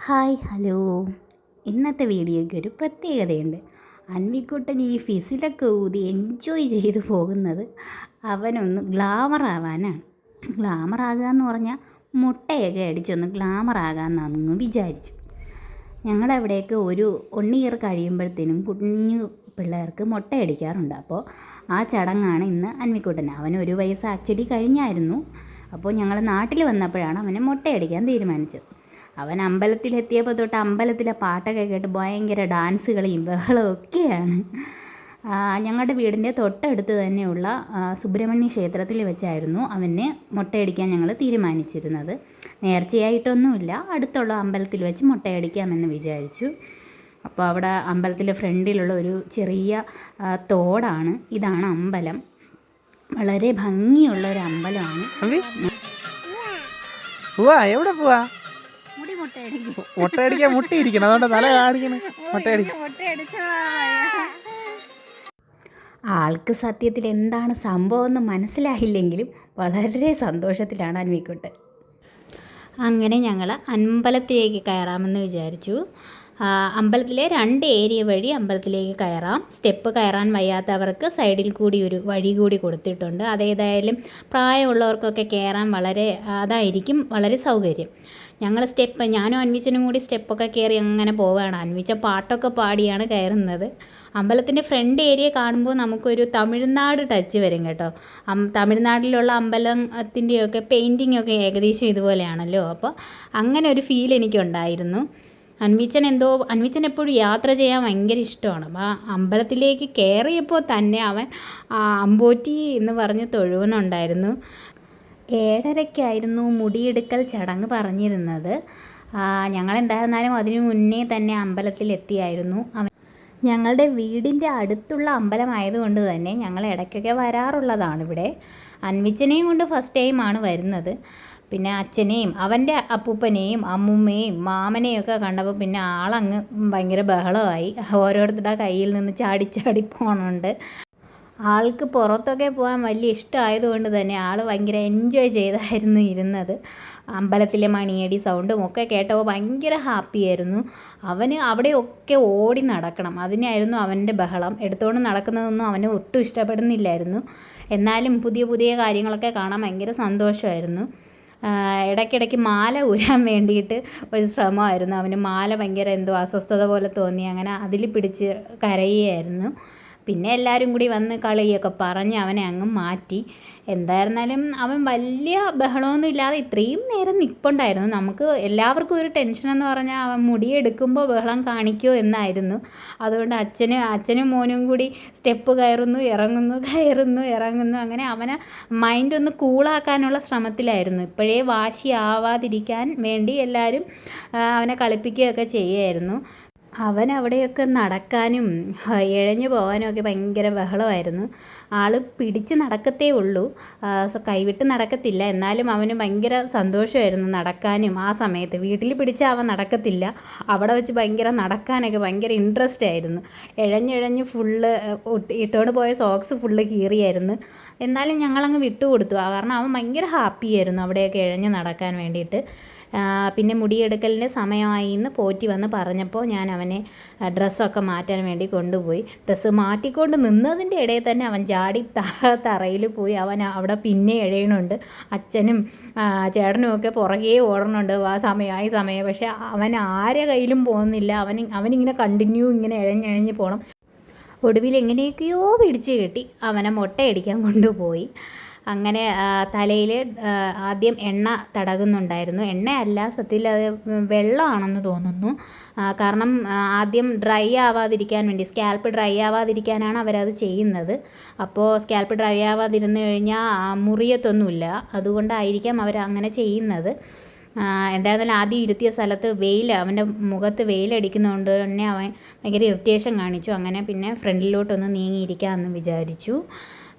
Hi hello. ഇന്നത്തെ വീഡിയോയ്ക്ക് ഒരു പ്രത്യേകതയുണ്ട്. അൻവിക്കുട്ടൻ ഈ ഫിസിലൊക്കെ ഊതി എൻജോയ് ചെയ്ത് പോകുന്നത് അവനൊന്ന് ഗ്ലാമറാവാനാണ്. ഗ്ലാമറാകുക എന്ന് പറഞ്ഞാൽ മുട്ടയൊക്കെ അടിച്ചൊന്ന് ഗ്ലാമറാകാമെന്നങ്ങ് വിചാരിച്ചു. ഞങ്ങളുടെ അവിടെയൊക്കെ ഒരു 1 ഇയർ കഴിയുമ്പോഴത്തേനും കുഞ്ഞു പിള്ളേർക്ക് മുട്ടയടിക്കാറുണ്ട്. അപ്പോൾ ആ ചടങ്ങാണ് ഇന്ന് അൻവിക്കുട്ടന്. അവന് 1 വയസ്സ് ആക്ച്വലി കഴിഞ്ഞായിരുന്നു. അപ്പോൾ ഞങ്ങൾ നാട്ടിൽ വന്നപ്പോഴാണ് അവനെ മുട്ടയടിക്കാൻ തീരുമാനിച്ചത്. അവൻ അമ്പലത്തിലെത്തിയപ്പോൾ തൊട്ട് അമ്പലത്തിലെ പാട്ടൊക്കെ കേട്ട് ഭയങ്കര ഡാൻസ് കളിയും ബഹളവും ഒക്കെയാണ്. ഞങ്ങളുടെ വീടിൻ്റെ തൊട്ടടുത്ത് തന്നെയുള്ള സുബ്രഹ്മണ്യ ക്ഷേത്രത്തിൽ വെച്ചായിരുന്നു അവനെ മുട്ടയടിക്കാൻ ഞങ്ങൾ തീരുമാനിച്ചിരുന്നത്. നേർച്ചയായിട്ടൊന്നുമില്ല, അടുത്തുള്ള അമ്പലത്തിൽ വെച്ച് മുട്ടയടിക്കാമെന്ന് വിചാരിച്ചു. അപ്പോൾ അവിടെ അമ്പലത്തിലെ ഫ്രണ്ടിലുള്ള ഒരു ചെറിയ തോടാണ്. ഇതാണ് അമ്പലം. വളരെ ഭംഗിയുള്ള ഒരു അമ്പലമാണ്. എവിടെ പോവാ? മുട്ടയടിക്കാൻ മുട്ടിയിരിക്കണം, അതുകൊണ്ട് തല കാണിക്കണം. ആൾക്ക് സത്യത്തിൽ എന്താണ് സംഭവം എന്ന് മനസ്സിലായില്ലെങ്കിലും വളരെ സന്തോഷത്തിലാണ് അൻവിക്കുട്ടൻ. അങ്ങനെ ഞങ്ങൾ അമ്പലത്തിലേക്ക് കയറാമെന്ന് വിചാരിച്ചു. അമ്പലത്തിലെ 2 ഏരിയ വഴി അമ്പലത്തിലേക്ക് കയറാം. സ്റ്റെപ്പ് കയറാൻ വയ്യാത്തവർക്ക് സൈഡിൽ കൂടി ഒരു വഴി കൂടി കൊടുത്തിട്ടുണ്ട്. അതേതായാലും പ്രായമുള്ളവർക്കൊക്കെ കയറാൻ അതായിരിക്കും വളരെ സൗകര്യം. ഞങ്ങൾ ഞാനും അൻവിച്ചനും കൂടി സ്റ്റെപ്പൊക്കെ കയറി അങ്ങനെ പോവുകയാണ്. അൻവിച്ച പാട്ടൊക്കെ പാടിയാണ് കയറുന്നത്. അമ്പലത്തിൻ്റെ ഫ്രണ്ട് ഏരിയ കാണുമ്പോൾ നമുക്കൊരു തമിഴ്നാട് ടച്ച് വരും കേട്ടോ. തമിഴ്നാട്ടിലുള്ള അമ്പലത്തിൻ്റെയൊക്കെ പെയിൻറ്റിങ്ങൊക്കെ ഏകദേശം ഇതുപോലെയാണല്ലോ. അപ്പോൾ അങ്ങനെ ഒരു ഫീൽ എനിക്കുണ്ടായിരുന്നു. അൻവിച്ചൻ എപ്പോഴും യാത്ര ചെയ്യാൻ ഭയങ്കര ഇഷ്ടമാണ്. അപ്പോൾ അമ്പലത്തിലേക്ക് കയറിയപ്പോൾ തന്നെ അവൻ അമ്പോറ്റി എന്ന് പറഞ്ഞ് തൊഴുവനുണ്ടായിരുന്നു. 7:30-ക്കായിരുന്നു മുടിയെടുക്കൽ ചടങ്ങ് പറഞ്ഞിരുന്നത്. ഞങ്ങളെന്തായിരുന്നാലും അതിനു മുന്നേ തന്നെ അമ്പലത്തിലെത്തിയായിരുന്നു. ഞങ്ങളുടെ വീടിൻ്റെ അടുത്തുള്ള അമ്പലമായതുകൊണ്ട് തന്നെ ഞങ്ങൾ ഇടയ്ക്കൊക്കെ വരാറുള്ളതാണ് ഇവിടെ. അൻവിച്ചനെയും കൊണ്ട് ഫസ്റ്റ് ടൈമാണ് വരുന്നത്. പിന്നെ അച്ഛനെയും അവൻ്റെ അപ്പൂപ്പനെയും അമ്മൂമ്മയും മാമനെയൊക്കെ കണ്ടപ്പോൾ പിന്നെ ആളങ്ങ് ഭയങ്കര ബഹളമായി. ഓരോരുത്തരുടെ കയ്യിൽ നിന്ന് ചാടി പോകണുണ്ട്. ആൾക്ക് പുറത്തൊക്കെ പോകാൻ വലിയ ഇഷ്ടമായതുകൊണ്ട് തന്നെ ആൾ ഭയങ്കര എൻജോയ് ചെയ്തായിരുന്നു ഇരുന്നത്. അമ്പലത്തിലെ മണിയടി സൗണ്ടും ഒക്കെ കേട്ടപ്പോൾ ഭയങ്കര ഹാപ്പിയായിരുന്നു. അവന് അവിടെയൊക്കെ ഓടി നടക്കണം, അതിനായിരുന്നു അവൻ്റെ ബഹളം. എടുത്തുകൊണ്ട് നടക്കുന്നതൊന്നും അവന് ഒട്ടും ഇഷ്ടപ്പെടുന്നില്ലായിരുന്നു. എന്നാലും പുതിയ കാര്യങ്ങളൊക്കെ കാണാൻ ഭയങ്കര സന്തോഷമായിരുന്നു. ഇടയ്ക്കിടയ്ക്ക് മാല ഊരാൻ വേണ്ടിയിട്ട് ഒരു ശ്രമമായിരുന്നു അവന്. മാല ഭയങ്കര എന്തോ അസ്വസ്ഥത പോലെ തോന്നി, അങ്ങനെ അതിൽ പിടിച്ച് കരയുകയായിരുന്നു. പിന്നെ എല്ലാവരും കൂടി വന്ന് കളിയൊക്കെ പറഞ്ഞ് അവനെ അങ്ങ് മാറ്റി. എന്തായിരുന്നാലും അവൻ വലിയ ബഹളമൊന്നും ഇല്ലാതെ ഇത്രയും നേരം നിൽപ്പുണ്ടായിരുന്നു. നമുക്ക് എല്ലാവർക്കും ഒരു ടെൻഷനെന്ന് പറഞ്ഞാൽ അവൻ മുടിയെടുക്കുമ്പോൾ ബഹളം കാണിക്കുമോ എന്നായിരുന്നു. അതുകൊണ്ട് അച്ഛനും മോനും കൂടി സ്റ്റെപ്പ് കയറുന്നു ഇറങ്ങുന്നു. അങ്ങനെ അവനെ മൈൻഡ് ഒന്ന് കൂളാക്കാനുള്ള ശ്രമത്തിലായിരുന്നു. ഇപ്പോഴേ വാശി ആവാതിരിക്കാൻ വേണ്ടി എല്ലാവരും അവനെ കളിപ്പിക്കുകയൊക്കെ ചെയ്യുമായിരുന്നു. അവൻ അവിടെയൊക്കെ നടക്കാനും ഇഴഞ്ഞു പോകാനും ഒക്കെ ഭയങ്കര ബഹളമായിരുന്നു. ആൾ പിടിച്ച് നടക്കത്തേ ഉള്ളൂ, കൈവിട്ട് നടക്കത്തില്ല. എന്നാലും അവന് ഭയങ്കര സന്തോഷമായിരുന്നു നടക്കാനും. ആ സമയത്ത് വീട്ടിൽ പിടിച്ചാൽ അവൻ നടക്കത്തില്ല, അവിടെ വെച്ച് ഭയങ്കര നടക്കാനൊക്കെ ഭയങ്കര ഇൻട്രസ്റ്റ് ആയിരുന്നു. ഇഴഞ്ഞ് ഫുള്ള് ഇട്ടുകൊണ്ട് പോയ സോക്സ് ഫുള്ള് കീറിയായിരുന്നു. എന്നാലും ഞങ്ങളങ്ങ് വിട്ടുകൊടുത്തു, കാരണം അവൻ ഭയങ്കര ഹാപ്പിയായിരുന്നു അവിടെയൊക്കെ ഇഴഞ്ഞ് നടക്കാൻ വേണ്ടിയിട്ട്. പിന്നെ മുടിയെടുക്കലിൻ്റെ സമയമായി എന്ന് പോറ്റി വന്ന് പറഞ്ഞപ്പോൾ ഞാൻ അവനെ ഡ്രസ്സൊക്കെ മാറ്റാൻ വേണ്ടി കൊണ്ടുപോയി. ഡ്രസ്സ് മാറ്റിക്കൊണ്ട് നിന്നതിൻ്റെ ഇടയിൽ തന്നെ അവൻ ചാടി തറയിൽ പോയി. അവൻ അവിടെ പിന്നെ ഇഴയണുണ്ട്. അച്ഛനും ചേട്ടനും ഒക്കെ പുറകെ ഓടണുണ്ട് ആ സമയം. പക്ഷേ അവൻ ആരെ കയ്യിലും പോകുന്നില്ല. അവനിങ്ങനെ കണ്ടിന്യൂ ഇങ്ങനെ ഇഴഞ്ഞ് പോകണം. ഒടുവിൽ എങ്ങനെയൊക്കെയോ പിടിച്ച് കെട്ടി അവനെ മുട്ടയടിക്കാൻ കൊണ്ടുപോയി. അങ്ങനെ തലയിൽ ആദ്യം എണ്ണ തടകുന്നുണ്ടായിരുന്നു. എണ്ണയല്ല, സത്യത്തിൽ അത് വെള്ളമാണെന്ന് തോന്നുന്നു. കാരണം ആദ്യം ഡ്രൈ ആവാതിരിക്കാൻ വേണ്ടി, സ്കാൽപ്പ് ഡ്രൈ ആവാതിരിക്കാനാണ് അവരത് ചെയ്യുന്നത്. അപ്പോൾ സ്കാൽപ്പ് ഡ്രൈ ആവാതിരുന്ന് കഴിഞ്ഞാൽ മുറിയത്തൊന്നുമില്ല, അതുകൊണ്ടായിരിക്കാം അവരങ്ങനെ ചെയ്യുന്നത്. എന്തായിരുന്നാലും ആദ്യം ഇരുത്തിയ സ്ഥലത്ത് അവൻ്റെ മുഖത്ത് വെയിലടിക്കുന്നതുകൊണ്ട് തന്നെ അവൻ ഭയങ്കര ഇറിറ്റേഷൻ കാണിച്ചു. അങ്ങനെ പിന്നെ ഫ്രണ്ടിലോട്ടൊന്ന് നീങ്ങിയിരിക്കാമെന്ന് വിചാരിച്ചു.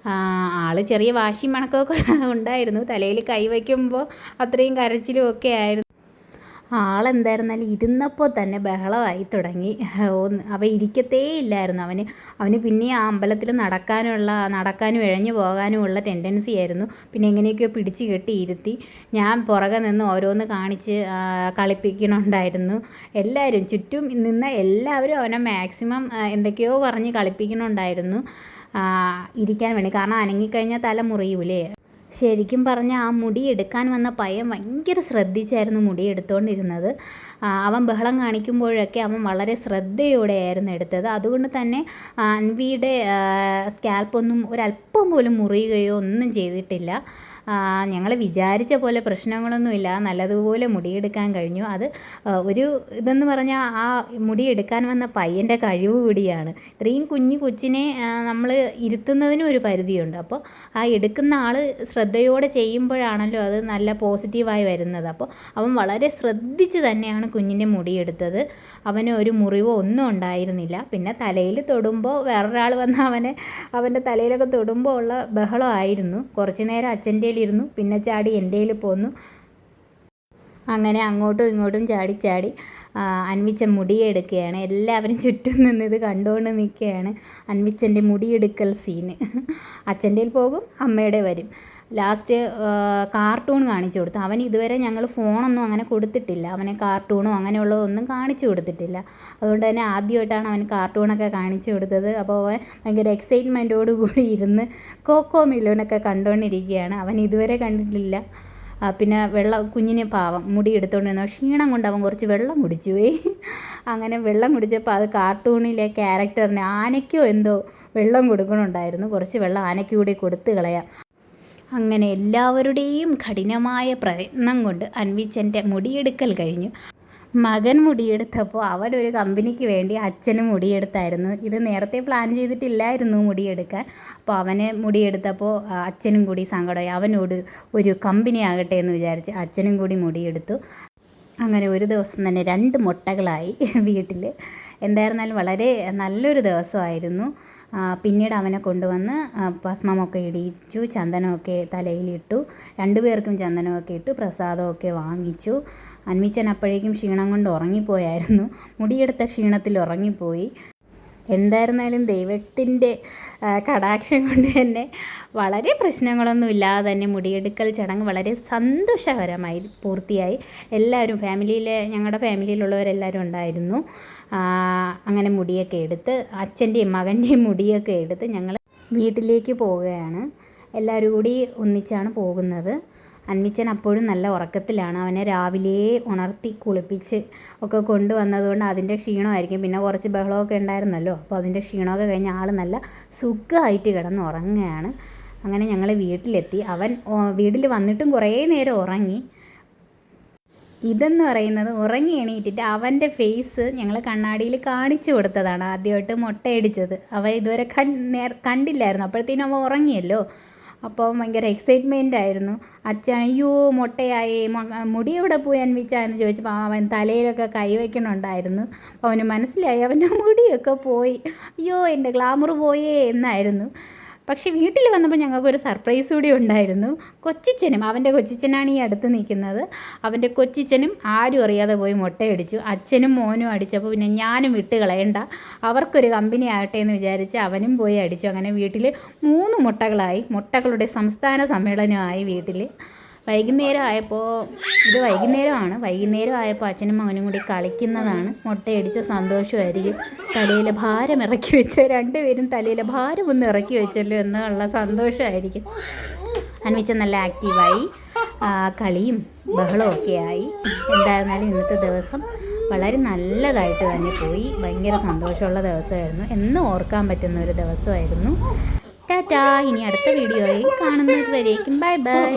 ആൾ ചെറിയ വാശി മണക്കമൊക്കെ ഉണ്ടായിരുന്നു. തലയിൽ കൈവയ്ക്കുമ്പോൾ അത്രയും കരച്ചിലും ഒക്കെ ആയിരുന്നു. ആളെന്തായിരുന്നാലും ഇരുന്നപ്പോൾ തന്നെ ബഹളമായി തുടങ്ങി. അവൻ ഇരിക്കത്തേ ഇല്ലായിരുന്നു. അവന് പിന്നെ ആ അമ്പലത്തിൽ നടക്കാനും ഇഴഞ്ഞു പോകാനുമുള്ള ടെൻഡൻസി ആയിരുന്നു. പിന്നെ എങ്ങനെയൊക്കെയോ പിടിച്ച് കെട്ടി ഇരുത്തി. ഞാൻ പുറകെ നിന്ന് ഓരോന്ന് കാണിച്ച് കളിപ്പിക്കണുണ്ടായിരുന്നു. എല്ലാവരും ചുറ്റും നിന്ന എല്ലാവരും അവനെ മാക്സിമം എന്തൊക്കെയോ പറഞ്ഞ് കളിപ്പിക്കണുണ്ടായിരുന്നു ഇരിക്കാൻ വേണ്ടി. കാരണം അനങ്ങിക്കഴിഞ്ഞാൽ തല മുറിയൂലേ. ശരിക്കും പറഞ്ഞാൽ ആ മുടി എടുക്കാൻ വന്ന പയ്യൻ ഭയങ്കര ശ്രദ്ധിച്ചായിരുന്നു മുടി എടുത്തുകൊണ്ടിരുന്നത്. അവൻ ബഹളം കാണിക്കുമ്പോഴൊക്കെ അവൻ വളരെ ശ്രദ്ധയോടെയായിരുന്നു എടുത്തത്. അതുകൊണ്ട് തന്നെ അൻവിയുടെ സ്കാൽപ്പൊന്നും ഒരല്പം പോലും മുറിയുകയോ ഒന്നും ചെയ്തിട്ടില്ല. ഞങ്ങൾ വിചാരിച്ച പോലെ പ്രശ്നങ്ങളൊന്നുമില്ല. നല്ലതുപോലെ മുടിയെടുക്കാൻ കഴിഞ്ഞു. അത് ഒരു ഇതെന്ന് പറഞ്ഞാൽ ആ മുടിയെടുക്കാൻ വന്ന പയ്യൻ്റെ കഴിവ് കൂടിയാണ്. ഇത്രയും കുഞ്ഞു കൊച്ചിനെ നമ്മൾ ഇരുത്തുന്നതിനും ഒരു പരിധിയുണ്ട്. അപ്പോൾ ആ എടുക്കുന്ന ആൾ ശ്രദ്ധയോടെ ചെയ്യുമ്പോഴാണല്ലോ അത് നല്ല പോസിറ്റീവായി വരുന്നത്. അപ്പോൾ അവൻ വളരെ ശ്രദ്ധിച്ച് തന്നെയാണ് കുഞ്ഞിൻ്റെ മുടിയെടുത്തത്. അവന് ഒരു മുറിവോ ഒന്നും ഉണ്ടായിരുന്നില്ല. പിന്നെ തലയിൽ തൊടുമ്പോൾ വേറൊരാൾ വന്ന് അവൻ്റെ തലയിലൊക്കെ തൊടുമ്പോൾ ഉള്ള ബഹളമായിരുന്നു. കുറച്ച് നേരം അച്ഛൻ്റെ ഇരുന്നു, പിന്നെ ചാടി എൻ്റെ കയ്യിൽ പോന്നു. അങ്ങനെ അങ്ങോട്ടും ഇങ്ങോട്ടും ചാടി അൻവിച്ച മുടിയെടുക്കുകയാണ്. എല്ലാവരും ചുറ്റും നിന്ന് ഇത് കണ്ടുകൊണ്ട് നിൽക്കുകയാണ്. അൻവിച്ചൻ്റെ മുടിയെടുക്കൽ സീന്. അച്ഛൻ്റെ പോകും, അമ്മയുടെ വരും. ലാസ്റ്റ് കാർട്ടൂൺ കാണിച്ചു കൊടുത്തു. അവൻ ഇതുവരെ ഞങ്ങൾ ഫോണൊന്നും അങ്ങനെ കൊടുത്തിട്ടില്ല. അവനെ കാർട്ടൂണോ അങ്ങനെയുള്ളതൊന്നും കാണിച്ചു കൊടുത്തിട്ടില്ല. അതുകൊണ്ട് തന്നെ ആദ്യമായിട്ടാണ് അവൻ കാർട്ടൂണൊക്കെ കാണിച്ചു കൊടുത്തത്. അപ്പോൾ അവൻ ഭയങ്കര എക്സൈറ്റ്മെൻറ്റോട് കൂടി ഇരുന്ന് കോക്കോ മില്ലോനൊക്കെ കണ്ടുകൊണ്ടിരിക്കുകയാണ്. അവൻ ഇതുവരെ കണ്ടിട്ടില്ല. പിന്നെ കുഞ്ഞിന് പാവം മുടി എടുത്തുകൊണ്ടിരുന്ന ക്ഷീണം കൊണ്ട് അവൻ കുറച്ച് വെള്ളം കുടിച്ചു പോയി. അങ്ങനെ വെള്ളം കുടിച്ചപ്പോൾ അത് കാർട്ടൂണിലെ ക്യാരക്ടറിന് ആനയ്ക്കോ എന്തോ വെള്ളം കൊടുക്കണുണ്ടായിരുന്നു. കുറച്ച് വെള്ളം ആനയ്ക്ക് കൂടി കൊടുത്ത് കളയാം. അങ്ങനെ എല്ലാവരുടെയും കഠിനമായ പ്രയത്നം കൊണ്ട് അൻവിച്ചൻ്റെ മുടിയെടുക്കൽ കഴിഞ്ഞു. മകൻ മുടിയെടുത്തപ്പോൾ അവനൊരു കമ്പനിക്ക് വേണ്ടി അച്ഛനും മുടിയെടുത്തായിരുന്നു. ഇത് നേരത്തെ പ്ലാൻ ചെയ്തിട്ടില്ലായിരുന്നു മുടിയെടുക്കാൻ. അപ്പോൾ അവന് മുടിയെടുത്തപ്പോൾ അച്ഛനും കൂടി സങ്കടമായി. അവനോട് ഒരു കമ്പനി ആകട്ടെ എന്ന് വിചാരിച്ച് അച്ഛനും കൂടി മുടിയെടുത്തു. അങ്ങനെ ഒരു ദിവസം തന്നെ 2 മുട്ടകളായി വീട്ടിൽ. എന്തായിരുന്നാലും വളരെ നല്ലൊരു ദിവസമായിരുന്നു. പിന്നീട് അവനെ കൊണ്ടുവന്ന് ഭസ്മമൊക്കെ ഇടിയിച്ചു, ചന്ദനമൊക്കെ തലയിലിട്ടു. 2 പേർക്കും ചന്ദനമൊക്കെ ഇട്ടു, പ്രസാദമൊക്കെ വാങ്ങിച്ചു. അൻവിച്ചൻ അപ്പോഴേക്കും ക്ഷീണം കൊണ്ട് ഉറങ്ങിപ്പോയായിരുന്നു. മുടിയെടുത്ത ക്ഷീണത്തിൽ ഉറങ്ങിപ്പോയി. എന്തായിരുന്നാലും ദൈവത്തിൻ്റെ കടാക്ഷം കൊണ്ട് തന്നെ വളരെ പ്രശ്നങ്ങളൊന്നും ഇല്ലാതെ തന്നെ മുടിയെടുക്കൽ ചടങ്ങ് വളരെ സന്തോഷകരമായി പൂർത്തിയായി. എല്ലാവരും ഞങ്ങളുടെ ഫാമിലിയിലുള്ളവരെല്ലാവരും ഉണ്ടായിരുന്നു. അങ്ങനെ മുടിയൊക്കെ എടുത്ത് അച്ഛൻ്റെയും മകൻ്റെയും മുടിയൊക്കെ എടുത്ത് ഞങ്ങൾ വീട്ടിലേക്ക് പോവുകയാണ്. എല്ലാവരും കൂടി ഒന്നിച്ചാണ് പോകുന്നത്. അൻവിച്ചൻ അപ്പോഴും നല്ല ഉറക്കത്തിലാണ്. അവനെ രാവിലെ ഉണർത്തി കുളിപ്പിച്ച് ഒക്കെ കൊണ്ടുവന്നതുകൊണ്ട് അതിൻ്റെ ക്ഷീണമായിരിക്കും. പിന്നെ കുറച്ച് ബഹളമൊക്കെ ഉണ്ടായിരുന്നല്ലോ. അപ്പോൾ അതിൻ്റെ ക്ഷീണമൊക്കെ കഴിഞ്ഞ് ആൾ നല്ല സുഖമായിട്ട് കിടന്ന് ഉറങ്ങുകയാണ്. അങ്ങനെ ഞങ്ങൾ വീട്ടിലെത്തി. അവൻ വീട്ടിൽ വന്നിട്ടും കുറേ നേരം ഉറങ്ങി. ഇതെന്ന് പറയുന്നത് ഉറങ്ങി എണീറ്റിട്ട് അവൻ്റെ ഫേസ് ഞങ്ങൾ കണ്ണാടിയിൽ കാണിച്ചു കൊടുത്തതാണ്. ആദ്യമായിട്ട് മുട്ടയടിച്ചത് അവൻ ഇതുവരെ കണ്ടില്ലായിരുന്നു. അപ്പോഴത്തേനും അവൻ ഉറങ്ങിയല്ലോ. അപ്പോൾ ഭയങ്കര എക്സൈറ്റ്മെൻ്റ് ആയിരുന്നു. അച്ഛൻ അയ്യോ മുട്ടയായി, മുടി എവിടെ പോയി അൻവിച്ചാന്ന് ചോദിച്ചപ്പോൾ അവൻ തലയിലൊക്കെ കൈവയ്ക്കണുണ്ടായിരുന്നു. അപ്പോൾ അവന് മനസ്സിലായി അവൻ്റെ മുടിയൊക്കെ പോയി. അയ്യോ എൻ്റെ ഗ്ലാമർ പോയേ എന്നായിരുന്നു. പക്ഷേ വീട്ടിൽ വന്നപ്പോൾ ഞങ്ങൾക്കൊരു സർപ്രൈസ് കൂടി ഉണ്ടായിരുന്നു. അവൻ്റെ കൊച്ചിച്ചനാണ് ഈ അടുത്ത് നിൽക്കുന്നത്. അവൻ്റെ കൊച്ചിച്ചനും ആരും അറിയാതെ പോയി മുട്ടയടിച്ചു. അച്ഛനും മോനും അടിച്ചപ്പോൾ പിന്നെ ഞാനും വിട്ട് കളയണ്ട, അവർക്കൊരു കമ്പനി ആകട്ടെ എന്ന് വിചാരിച്ച് അവനും പോയി അടിച്ചു. അങ്ങനെ വീട്ടിൽ 3 മുട്ടകളായി. മുട്ടകളുടെ സംസ്ഥാന സമ്മേളനമായി വീട്ടിൽ. വൈകുന്നേരം ആയപ്പോൾ അച്ഛനും മകനും കൂടി കളിക്കുന്നതാണ്. മുട്ടയടിച്ച സന്തോഷമായിരിക്കും. തലയിലെ ഭാരം ഇറക്കി വെച്ച് 2 പേരും തലയിലെ ഭാരം ഒന്ന് ഇറക്കി വെച്ചല്ലോ എന്നുള്ള സന്തോഷമായിരിക്കും. അൻവിച്ച നല്ല ആക്റ്റീവായി, കളിയും ബഹളമൊക്കെ ആയി. എന്തായിരുന്നാലും ഇന്നത്തെ ദിവസം വളരെ നല്ലതായിട്ട് തന്നെ പോയി. ഭയങ്കര സന്തോഷമുള്ള ദിവസമായിരുന്നു. എന്നും ഓർക്കാൻ പറ്റുന്ന ഒരു ദിവസമായിരുന്നു. ടാറ്റാ. ഇനി അടുത്ത വീഡിയോയിൽ കാണുന്നത് വരേക്കും ബൈ ബൈ.